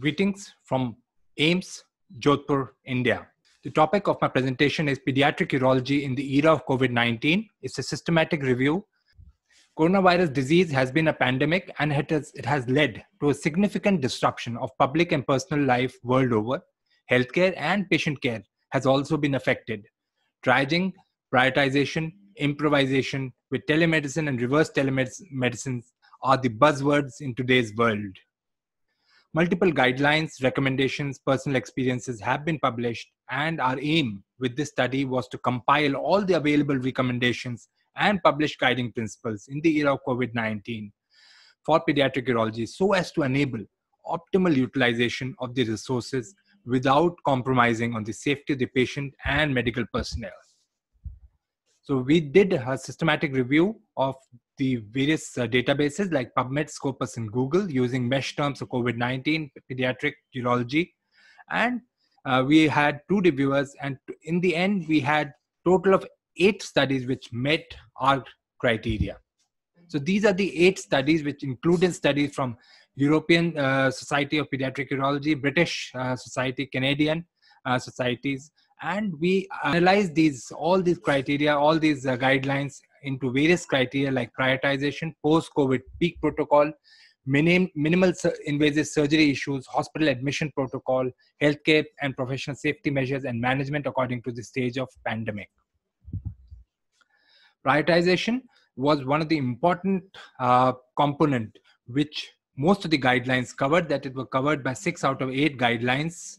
Greetings from AIIMS, Jodhpur, India. The topic of my presentation is Pediatric Urology in the Era of COVID-19. It's a systematic review. Coronavirus disease has been a pandemic and it has led to a significant disruption of public and personal life world over. Healthcare and patient care has also been affected. Triaging, prioritization, improvisation with telemedicine and reverse telemedicine are the buzzwords in today's world. Multiple guidelines, recommendations, personal experiences have been published, and our aim with this study was to compile all the available recommendations and publish guiding principles in the era of COVID-19 for pediatric urology so as to enable optimal utilization of the resources without compromising on the safety of the patient and medical personnel. So we did a systematic review of the various databases like PubMed, Scopus, and Google using mesh terms of COVID-19, pediatric urology. And we had 2 reviewers, and in the end, we had total of 8 studies which met our criteria. So these are the 8 studies which included studies from European Society of Pediatric Urology, British Society, Canadian societies, and we analyzed all these criteria, all these guidelines into various criteria like prioritization, post-COVID peak protocol, minimal invasive surgery issues, hospital admission protocol, healthcare and professional safety measures, and management according to the stage of pandemic. Prioritization was one of the important component which most of the guidelines covered, that it was covered by 6 out of 8 guidelines.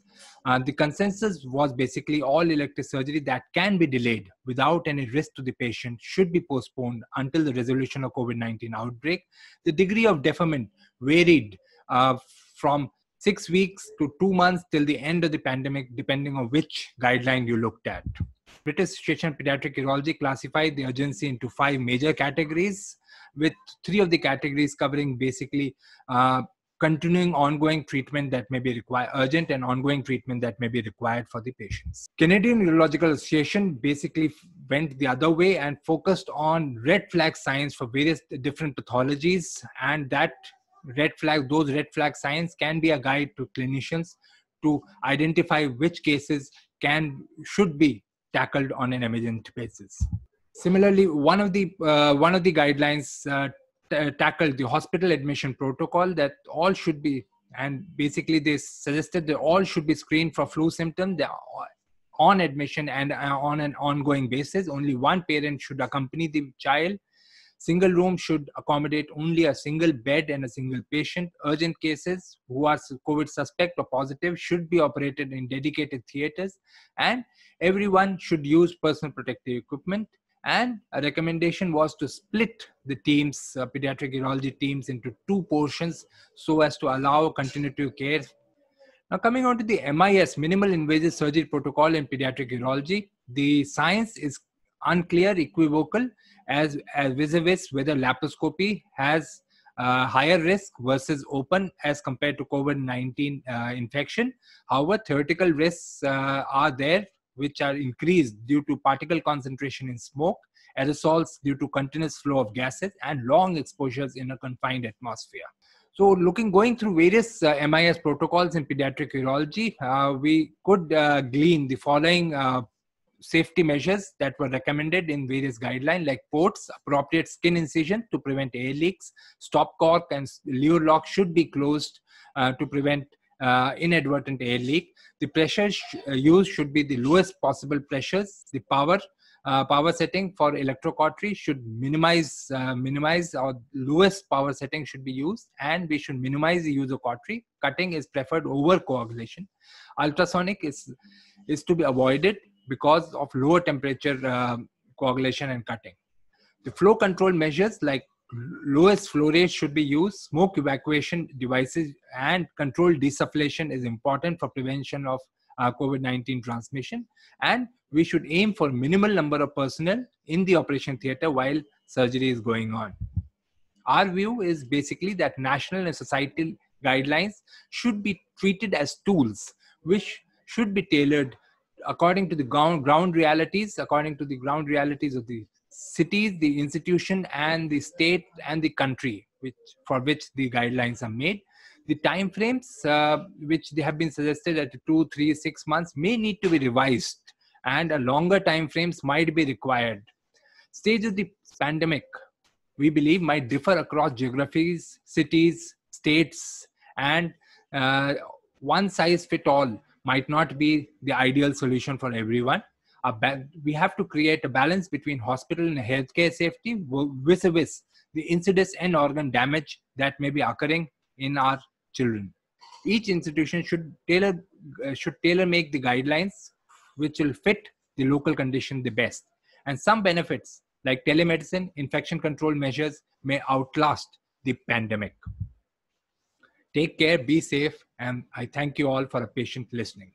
The consensus was basically all elective surgery that can be delayed without any risk to the patient should be postponed until the resolution of COVID-19 outbreak. The degree of deferment varied from 6 weeks to 2 months till the end of the pandemic, depending on which guideline you looked at. British Association of Pediatric Urology classified the urgency into 5 major categories, with 3 of the categories covering basically continuing ongoing treatment that may be required, urgent and ongoing treatment that may be required for the patients. Canadian Urological Association basically went the other way and focused on red flag signs for various different pathologies, and those red flag signs can be a guide to clinicians to identify which cases should be tackled on an emergent basis. Similarly, one of the guidelines tackled the hospital admission protocol, that all should be, and basically they suggested that all should be screened for flu symptoms on admission and on an ongoing basis. Only one parent should accompany the child. Single room should accommodate only a single bed and a single patient. Urgent cases who are COVID suspect or positive should be operated in dedicated theaters, and everyone should use personal protective equipment. And a recommendation was to split the teams, pediatric urology teams, into 2 portions so as to allow continuity of care. Now, coming on to the MIS, minimal invasive surgery protocol in pediatric urology, the science is unclear, equivocal, as vis-a-vis whether laparoscopy has higher risk versus open as compared to COVID-19 infection. However, theoretical risks are there, which are increased due to particle concentration in smoke, aerosols due to continuous flow of gases, and long exposures in a confined atmosphere. So going through various MIS protocols in pediatric urology, we could glean the following safety measures that were recommended in various guidelines, like ports, appropriate skin incision to prevent air leaks, stop cork and lever lock should be closed to prevent inadvertent air leak. The pressure used should be the lowest possible pressures. The power setting for electrocautery should minimize or lowest power setting should be used, and we should minimize the use of cautery. Cutting is preferred over coagulation. Ultrasonic is to be avoided because of lower temperature coagulation and cutting. The flow control measures like lowest flow rate should be used. Smoke evacuation devices and controlled desufflation is important for prevention of COVID-19 transmission. And we should aim for minimal number of personnel in the operation theater while surgery is going on. Our view is basically that national and societal guidelines should be treated as tools, which should be tailored according to the ground realities, of the cities, the institution, and the state and the country for which the guidelines are made. The time frames which they have been suggested at 2, 3, 6 months may need to be revised, and a longer time frames might be required. Stage of the pandemic, we believe, might differ across geographies, cities, states, and one size fit all might not be the ideal solution for everyone. We have to create a balance between hospital and healthcare safety vis-a-vis the incidence and organ damage that may be occurring in our children. Each institution should tailor make the guidelines which will fit the local condition the best. And some benefits like telemedicine, infection control measures may outlast the pandemic. Take care, be safe, and I thank you all for a patient listening.